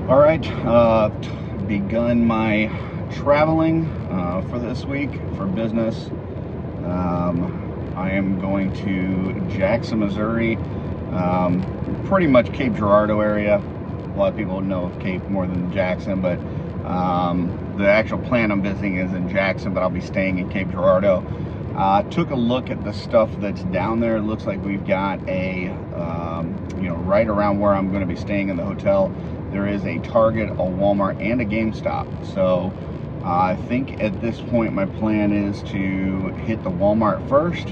All right, begun my traveling for this week for business. I am going to Jackson, Missouri, pretty much Cape Girardeau area. A lot of people know of Cape more than Jackson, but the actual plant I'm visiting is in Jackson, but I'll be staying in Cape Girardeau. Took a look at the stuff that's down there. It looks like we've got a, right around where I'm going to be staying in the hotel, there is a Target, a Walmart, and a Gamestop. So I think at this point my plan is to hit the Walmart first,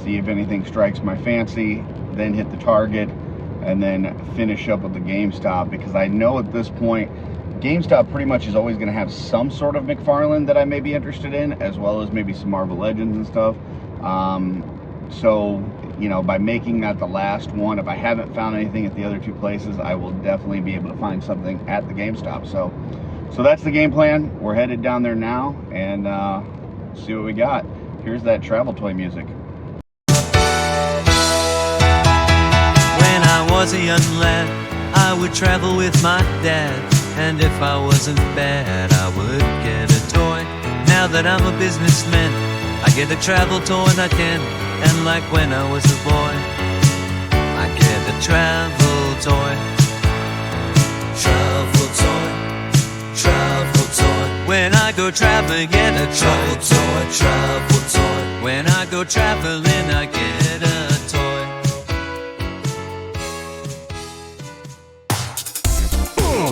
see if anything strikes my fancy, then hit the Target, and then finish up with the Gamestop, because I know at this point GameStop pretty much is always going to have some sort of McFarlane that I may be interested in, as well as maybe some Marvel Legends and stuff. So, by making that the last one, if I haven't found anything at the other two places, I will definitely be able to find something at the GameStop. So that's the game plan. We're headed down there now and see what we got. Here's that travel toy music. When I was a young lad, I would travel with my dad. And if I wasn't bad, I would get a toy. Now that I'm a businessman, I get a travel toy and I can. And like when I was a boy, I get a travel toy. Travel toy, travel toy. When I go traveling, get a travel toy. Travel toy. When I go traveling, I get a toy.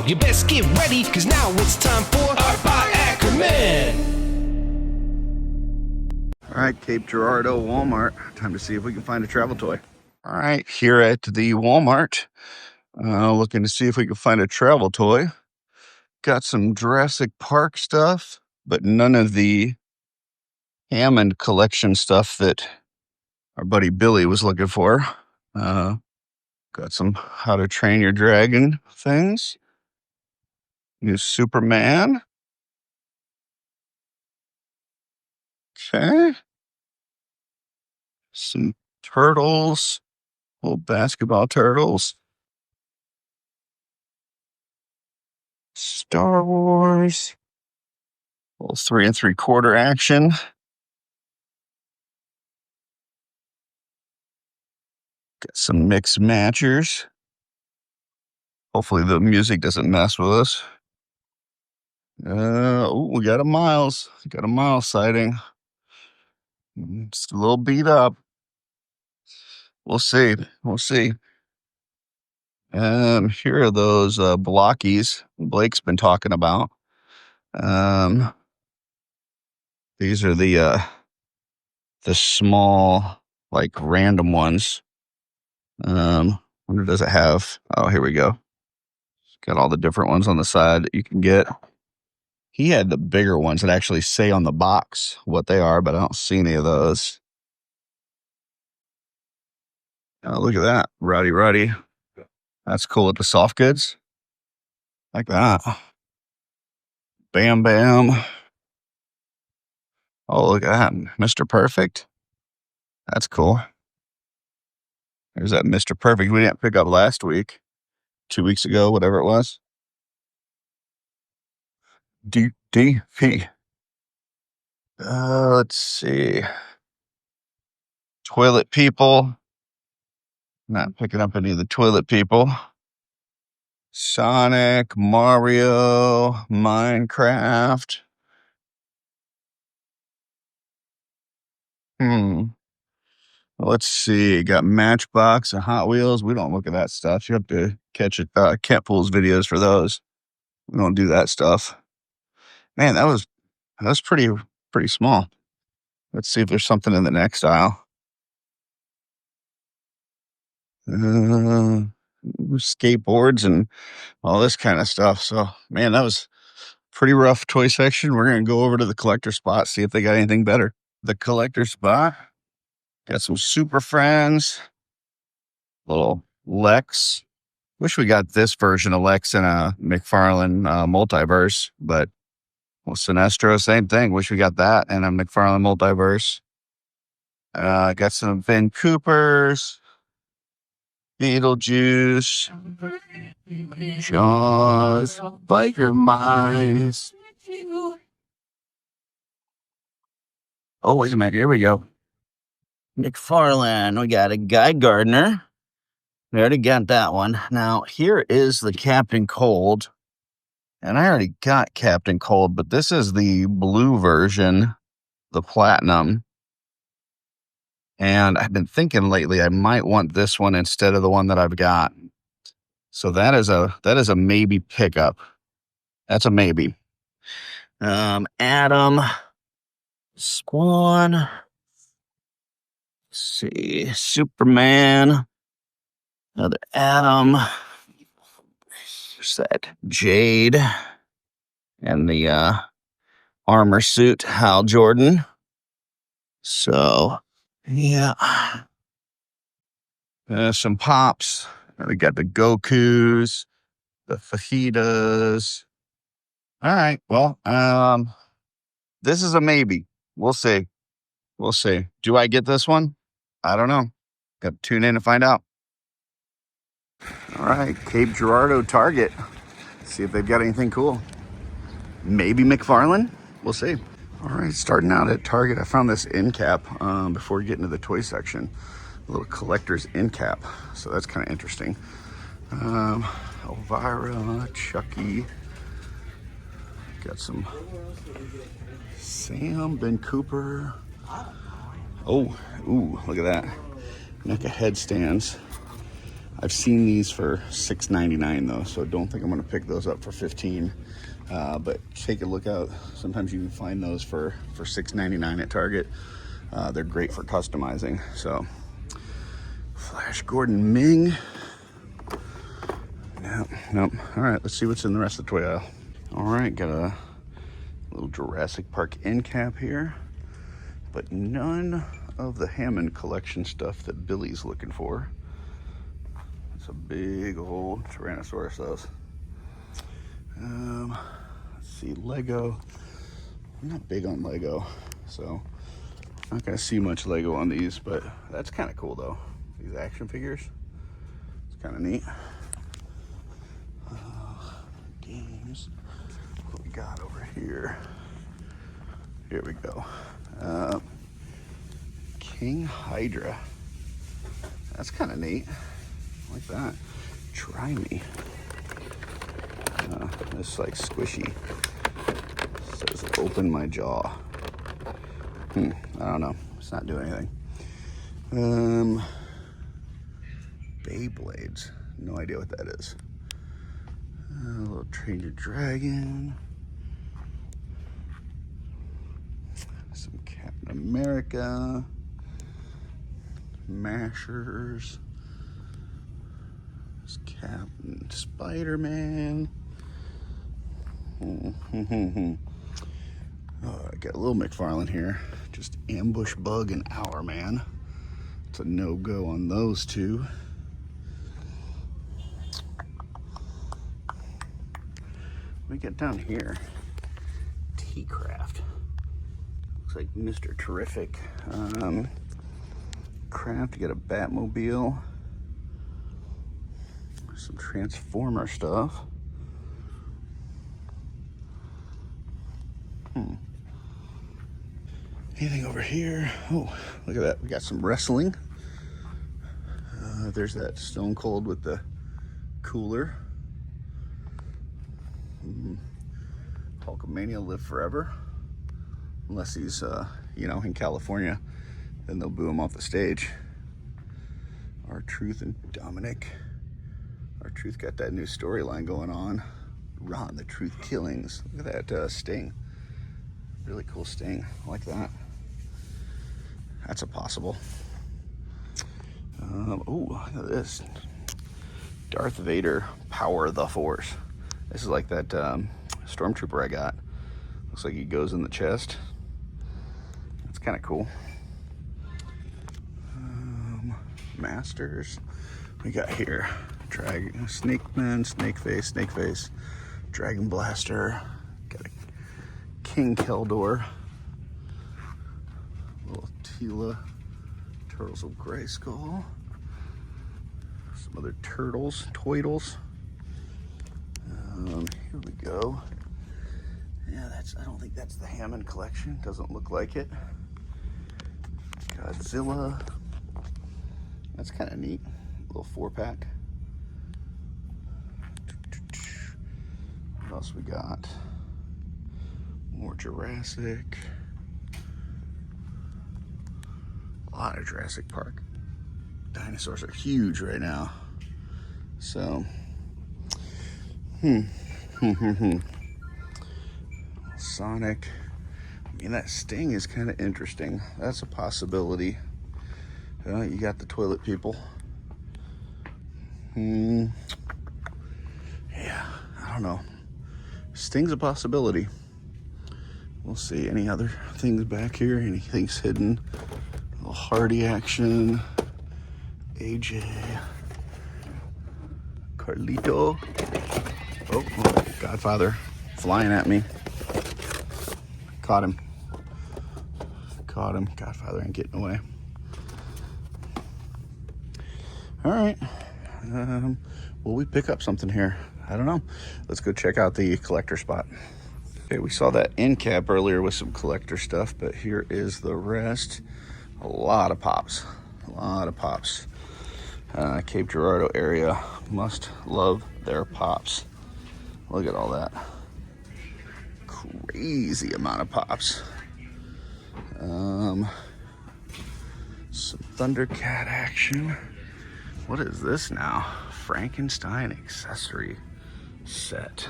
You best get ready, cause now it's time for Art by Akerman. All right, Cape Girardeau Walmart. Time to see if we can find a travel toy. All right, here at the Walmart, looking to see if we can find a travel toy. Got some Jurassic Park stuff, but none of the Hammond collection stuff that our buddy Billy was looking for. Got some How to Train Your Dragon things. New Superman. Okay. Some turtles. Little basketball turtles. Star Wars. Little 3 3/4 action. Got some mixed matchers. Hopefully the music doesn't mess with us. We got a Miles. Got a Miles sighting. Just a little beat up. We'll see. We'll see. Here are those blockies Blake's been talking about. These are the small, like, random ones. Wonder, does it have? Oh, here we go. It's got all the different ones on the side that you can get. He had the bigger ones that actually say on the box what they are, but I don't see any of those. Oh, look at that. Rowdy. That's cool with the soft goods. Like that. Bam Bam. Oh, look at that. Mr. Perfect. That's cool. There's that Mr. Perfect we didn't pick up last week. 2 weeks ago, whatever it was. DP. Let's see. Toilet People. Not picking up any of the Toilet People. Sonic, Mario, Minecraft. Let's see. Got Matchbox and Hot Wheels. We don't look at that stuff. You have to catch it. Cat Pools videos for those. We don't do that stuff. Man, that was pretty small. Let's see if there's something in the next aisle. Skateboards and all this kind of stuff. So, man, that was pretty rough toy section. We're going to go over to the collector spot, see if they got anything better. The collector spot got some Super Friends, little Lex. Wish we got this version of Lex in a McFarlane multiverse, but Sinestro, same thing. Wish we got that in a McFarlane multiverse. Got some Ben Coopers, Beetlejuice, Just biker mice. Oh, wait a minute. Here we go. McFarland. We got a Guy Gardner. We already got that one. Now, here is the Captain Cold. And I already got Captain Cold, but this is the blue version, the platinum. And I've been thinking lately I might want this one instead of the one that I've got. So that is a maybe pickup. That's a maybe. Adam, Spawn. Let's see, Superman. Another Adam. There's that Jade. And the armor suit, Hal Jordan. So, yeah. Some pops. We got the Gokus, the fajitas. All right. Well, this is a maybe. We'll see. We'll see. Do I get this one? I don't know. Got to tune in to find out. All right. Cape Girardeau Target. See if they've got anything cool. Maybe McFarland. We'll see. All right. Starting out at Target, I found this end cap before getting to the toy section. A little collector's end cap. So that's kind of interesting. Elvira, Chucky. Got some Sam, Ben Cooper. Oh, ooh, look at that. NECA headstands. I've seen these for $6.99 though, so don't think I'm gonna pick those up for $15. But take a look out. Sometimes you can find those for $6.99 at Target. They're great for customizing. So, Flash Gordon Ming. Nope. All right, let's see what's in the rest of the toy aisle. All right, got a little Jurassic Park end cap here, but none of the Hammond collection stuff that Billy's looking for. It's a big old Tyrannosaurus, those. Let's see, Lego. I'm not big on Lego, so I'm not gonna see much Lego on these, but that's kind of cool though. These action figures, it's kind of neat. Games. What we got over here? Here we go. King Hydra. That's kind of neat. I like that. Try me. This like squishy. Says open my jaw. I don't know. It's not doing anything. Beyblades. No idea what that is. A little Train Your Dragon. Some Captain America. Mashers. This Captain Spider-Man. I got a little McFarlane here. Just Ambush Bug and Hourman. It's a no-go on those two. We get down here. T-Craft. Looks like Mr. Terrific. Craft, you got a Batmobile. Some Transformer stuff. Anything over here? Oh, look at that. We got some wrestling. There's that Stone Cold with the cooler. Hulkamania live forever. Unless he's, in California, then they'll boo him off the stage. R-Truth and Dominic. R-Truth got that new storyline going on. Ron, the Truth Killings. Look at that Sting. Really cool Sting. I like that. That's a possible. Oh, look at this. Darth Vader, Power of the Force. This is like that Stormtrooper I got. Looks like he goes in the chest. That's kind of cool. Masters. We got here Dragon, Snake Man, Snake Face, Dragon Blaster. Got a King Keldor. Little Tila. Turtles of Grayskull. Some other turtles, Toidles. Here we go. Yeah, I don't think that's the Hammond collection. Doesn't look like it. Godzilla. That's kind of neat. Little 4-pack. What else we got? More Jurassic. A lot of Jurassic Park. Dinosaurs are huge right now. So, Sonic. I mean, that Sting is kind of interesting. That's a possibility. You got the toilet people. Yeah, I don't know. Sting's a possibility. We'll see. Any other things back here? Anything's hidden? A little Hardy action. AJ. Carlito. Oh, Godfather flying at me. Caught him. Godfather ain't getting away. All right. Will we pick up something here? I don't know. Let's go check out the collector spot. Okay, we saw that end cap earlier with some collector stuff, but here is the rest. A lot of pops. Cape Girardeau area must love their pops. Look at all that. Crazy amount of pops. Some Thundercat action. What is this now? Frankenstein accessory set.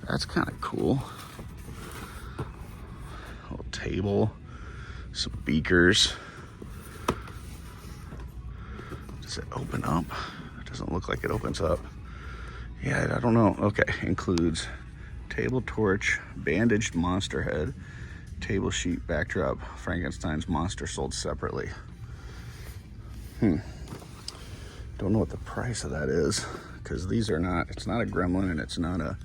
That's kind of cool. A little table, some beakers. Does it open up? It doesn't look like it opens up. Yeah, I don't know. Okay, includes table torch, bandaged monster head, table sheet backdrop, Frankenstein's monster sold separately. Don't know what the price of that is, because these are not, it's not a Gremlin and it's not a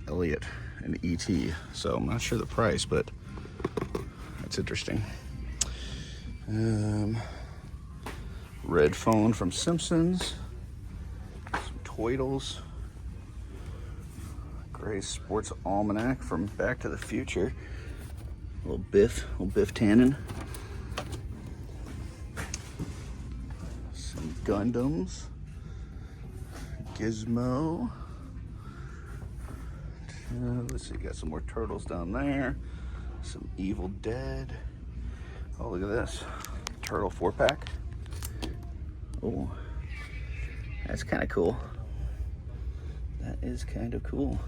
Elliot and E.T. So I'm not sure the price, but that's interesting. Red phone from Simpsons. Some Toidles. Gray Sports Almanac from Back to the Future. Little Biff Tannen. Some Gundams. Gizmo. Let's see, got some more turtles down there. Some Evil Dead. Oh, look at this. Turtle 4-pack. Oh, that's kind of cool. That is kind of cool.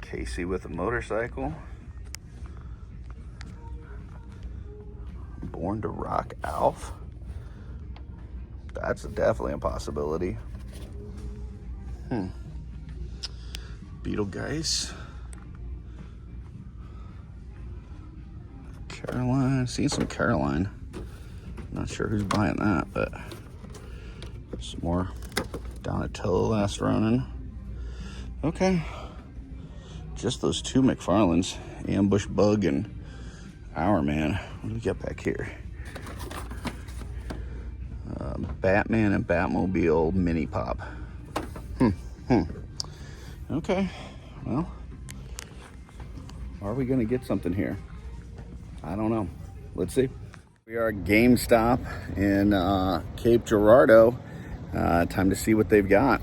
Casey with a motorcycle. Born to Rock Alf. That's definitely a possibility. Beetlegeist. Caroline. Seen some Caroline. Not sure who's buying that, but some more Donatello Last Ronin. Okay. Just those two McFarlanes, Ambush Bug and Our Man. What do we got back here? Batman and Batmobile mini pop. Okay. Well, are we gonna get something here? I don't know. Let's see. We are at Gamestop in Cape Girardeau. Time to see what they've got.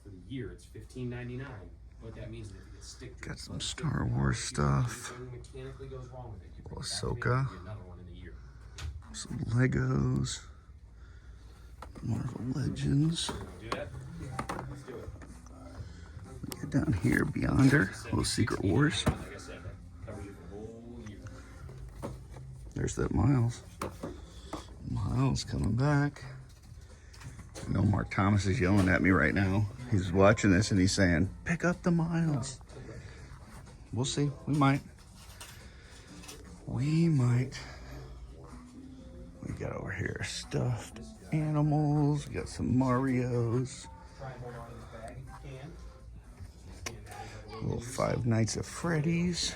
For the year, it's $15.99. What that means is if you get stick Got some Star Wars stuff. mechanically goes wrong with it. You bring it back Ahsoka. in, another one in a year. Some Legos. Marvel Legends. Do that? Let's do it. We get down here, Beyonder. Little Secret Wars. Like I said, that covers you for the whole year. There's that Miles. Miles coming back. I know Mark Thomas is yelling at me right now. He's watching this and he's saying, pick up the Miles. We'll see. We might. We got over here stuffed animals. We got some Marios. Try and hold on to the bag if you can. Little Five Nights at Freddy's.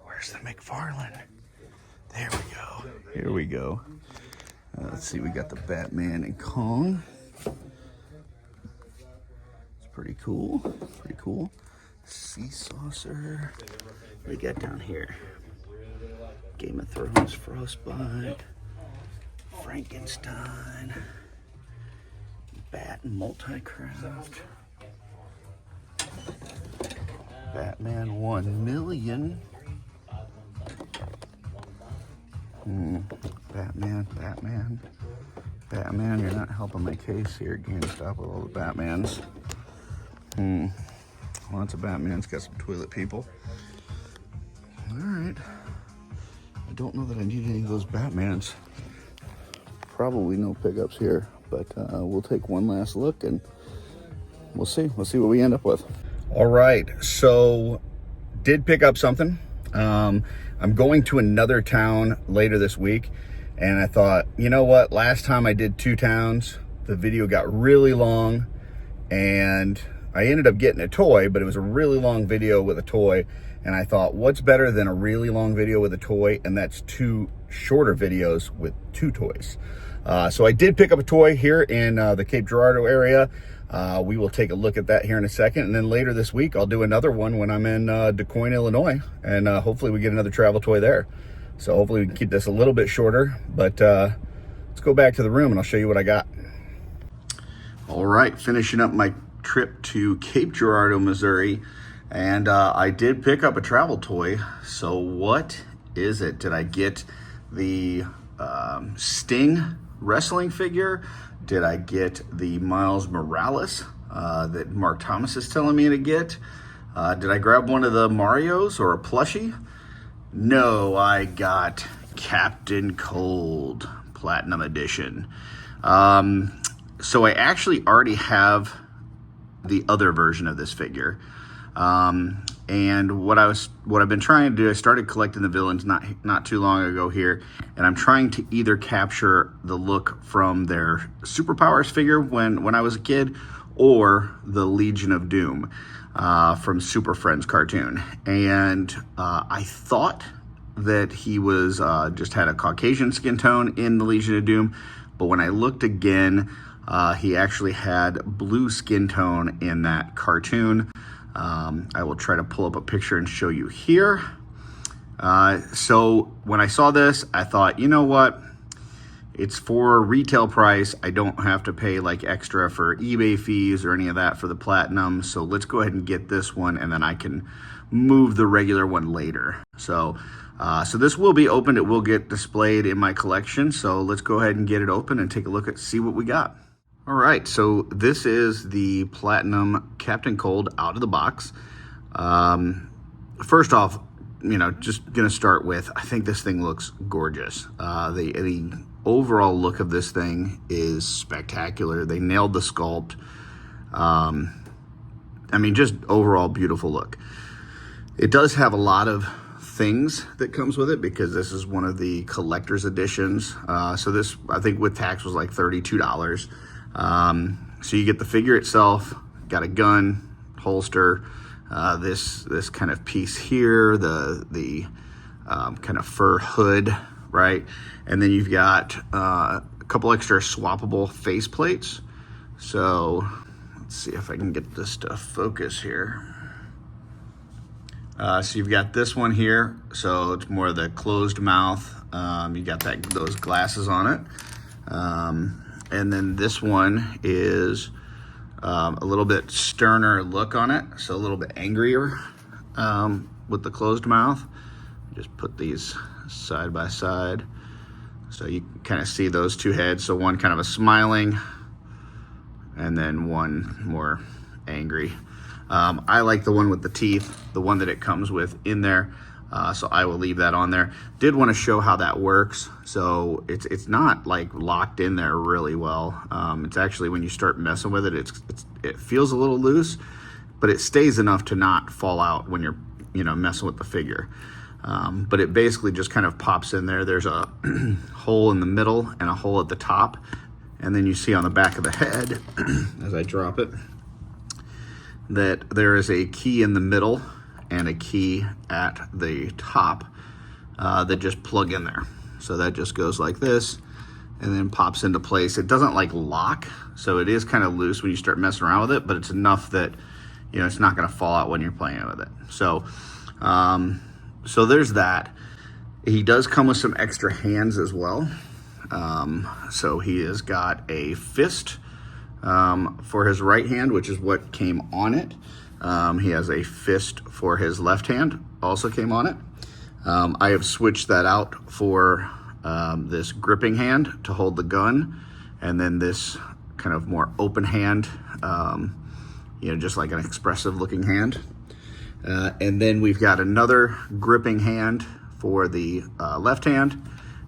Where's the McFarlane? There we go. Here we go. Let's see, we got the Batman and Kong. It's pretty cool. Pretty cool. Sea saucer. What do we got down here? Game of Thrones, Frostbite, Frankenstein, Bat Multicraft, Batman 1 million. Batman, you're not helping my case here, Gamestop, with all the Batmans. Lots of Batmans, got some toilet people. All right. I don't know that I need any of those Batmans. Probably no pickups here, but we'll take one last look and we'll see. We'll see what we end up with. All right, so did pick up something. I'm going to another town later this week, and I thought, you know what? Last time I did 2 towns, the video got really long, and I ended up getting a toy, but it was a really long video with a toy. And I thought, what's better than a really long video with a toy? And that's 2 shorter videos with 2 toys. So I did pick up a toy here in the Cape Girardeau area. We will take a look at that here in a second. And then later this week, I'll do another one when I'm in Des Moines, Illinois. And hopefully we get another travel toy there. So hopefully we can keep this a little bit shorter. But let's go back to the room and I'll show you what I got. All right, finishing up my trip to Cape Girardeau, Missouri. And I did pick up a travel toy. So what is it? Did I get the Sting wrestling figure? Did I get the Miles Morales that Mark Thomas is telling me to get? Did I grab one of the Marios or a plushie? No, I got Captain Cold Platinum Edition. So I actually already have the other version of this figure. And what I've been trying to do, I started collecting the villains not too long ago here, and I'm trying to either capture the look from their Superpowers figure when I was a kid, or the Legion of Doom from Super Friends cartoon. And I thought that he was just had a Caucasian skin tone in the Legion of Doom, but when I looked again, he actually had blue skin tone in that cartoon. I will try to pull up a picture and show you here. So when I saw this, I thought, you know what? It's for retail price. I don't have to pay like extra for eBay fees or any of that for the Platinum. So let's go ahead and get this one, and then I can move the regular one later. So this will be opened. It will get displayed in my collection. So let's go ahead and get it open and take a look see what we got. All right, so this is the Platinum Captain Cold out of the box. First off, just gonna start with, I think this thing looks gorgeous. The overall look of this thing is spectacular. They nailed the sculpt. Just overall beautiful look. It does have a lot of things that comes with it because this is one of the collector's editions. So this, I think with tax, was like $32. So you get the figure itself, got a gun, holster, this kind of piece here, the kind of fur hood, right? And then you've got a couple extra swappable face plates. So let's see if I can get this to focus here. So you've got this one here, so it's more of the closed mouth. You got those glasses on it. And then this one is a little bit sterner look on it, so a little bit angrier with the closed mouth. Just put these side by side so you can kind of see those 2 heads. So one kind of a smiling, and then one more angry. I like the one with the teeth, the one that it comes with in there. So I will leave that on there. Did want to show how that works. So it's not like locked in there really well. It's actually, when you start messing with it, it feels a little loose, but it stays enough to not fall out when you're messing with the figure. But it basically just kind of pops in there. There's a hole in the middle and a hole at the top, and then you see on the back of the head as I drop it that there is a key in the middle and a key at the top that just plug in there. So that just goes like this, and then pops into place. It doesn't like lock, so it is kind of loose when you start messing around with it, but it's enough that, you know, it's not going to fall out when you're playing with it. So, so there's that. He does come with some extra hands as well. So he has got a fist for his right hand, which is what came on it. He has a fist for his left hand, also came on it. I have switched that out for this gripping hand to hold the gun, and then this kind of more open hand, you know, just like an expressive looking hand. And then we've got another gripping hand for the left hand,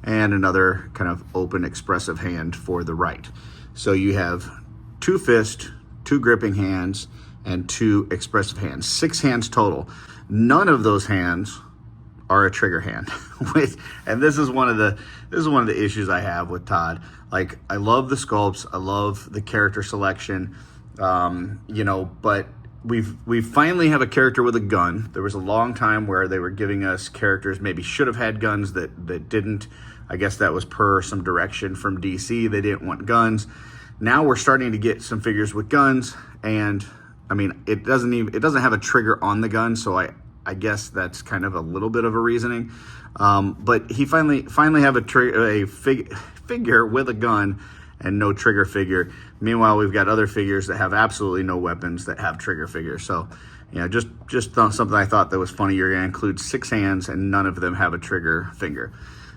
and another kind of open expressive hand for the right. So you have 2 fists, 2 gripping hands, and 2 expressive hands, 6 hands total. None of those hands are a trigger hand. And this is one of the issues I have with Todd. Like, I love the sculpts, I love the character selection, you know, but we finally have a character with a gun. There was a long time where they were giving us characters maybe should have had guns that didn't. I guess that was per some direction from DC. They didn't want guns. Now we're starting to get some figures with guns, and I mean, it doesn't have a trigger on the gun, so I guess that's kind of a little bit of a reasoning. But he finally have a figure with a gun and no trigger figure. Meanwhile, we've got other figures that have absolutely no weapons that have trigger figures. So, you know, just something I thought that was funny. You're gonna include 6 hands and none of them have a trigger finger.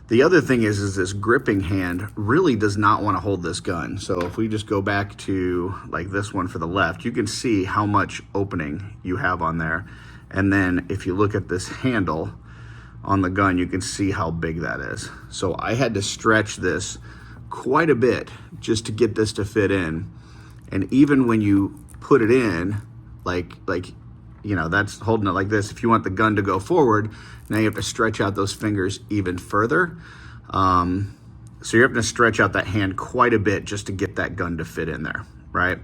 The other thing is this gripping hand really does not want to hold this gun. So if we just go back to like this one for the left, you can see how much opening you have on there. And then if you look at this handle on the gun, you can see how big that is. So I had to stretch this quite a bit just to get this to fit in. And even when you put it in, like you know, that's holding it like this. If you want the gun to go forward, now you have to stretch out those fingers even further. So you're having to stretch out that hand quite a bit just to get that gun to fit in there, right?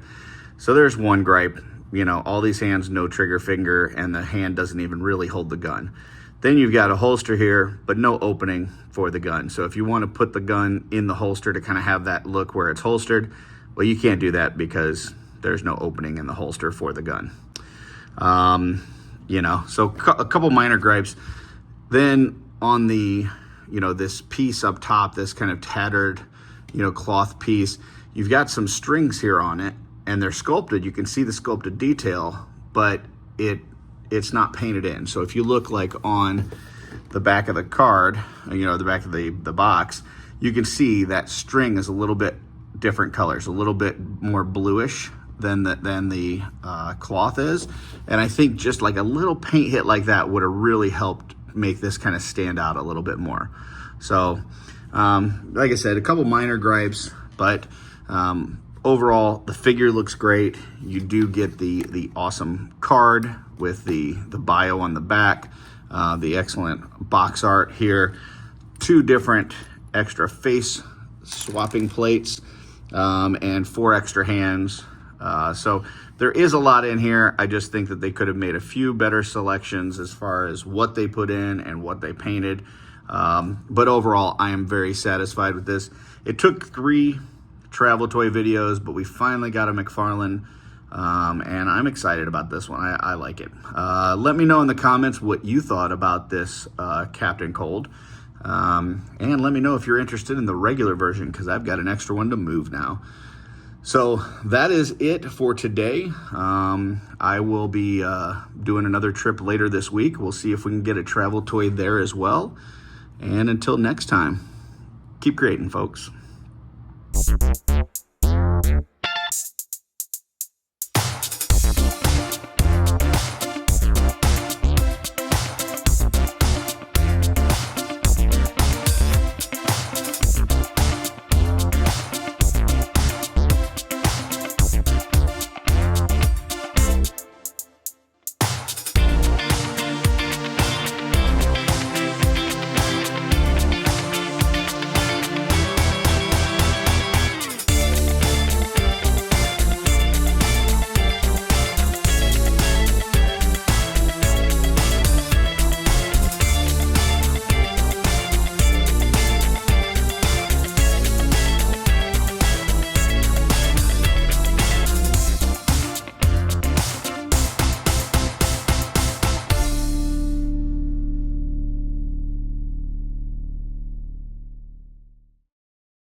So there's one gripe. You know, all these hands, no trigger finger, and the hand doesn't even really hold the gun. Then you've got a holster here, but no opening for the gun. So if you want to put the gun in the holster to kind of have that look where it's holstered, well, you can't do that because there's no opening in the holster for the gun. You know, so a couple minor gripes. Then on the, you know, this piece up top, this kind of tattered, you know, cloth piece, you've got some strings here on it, and they're sculpted. You can see the sculpted detail, but it's not painted in. So if you look like on the back of the card, you know, the back of the box, you can see that string is a little bit different colors, a little bit more bluish than the cloth is. And I think just like a little paint hit like that would have really helped make this kind of stand out a little bit more. So like I said, a couple minor gripes, but overall the figure looks great. You do get the awesome card with the bio on the back, the excellent box art here, 2 different extra face swapping plates, and 4 extra hands. So there is a lot in here. I just think that they could have made a few better selections as far as what they put in and what they painted. But overall, I am very satisfied with this. It took 3 travel toy videos, but we finally got a McFarlane, and I'm excited about this one. I like it. Let me know in the comments what you thought about this Captain Cold. And let me know if you're interested in the regular version, because I've got an extra one to move now. So that is it for today. I will be doing another trip later this week. We'll see if we can get a travel toy there as well. And until next time, keep creating, folks.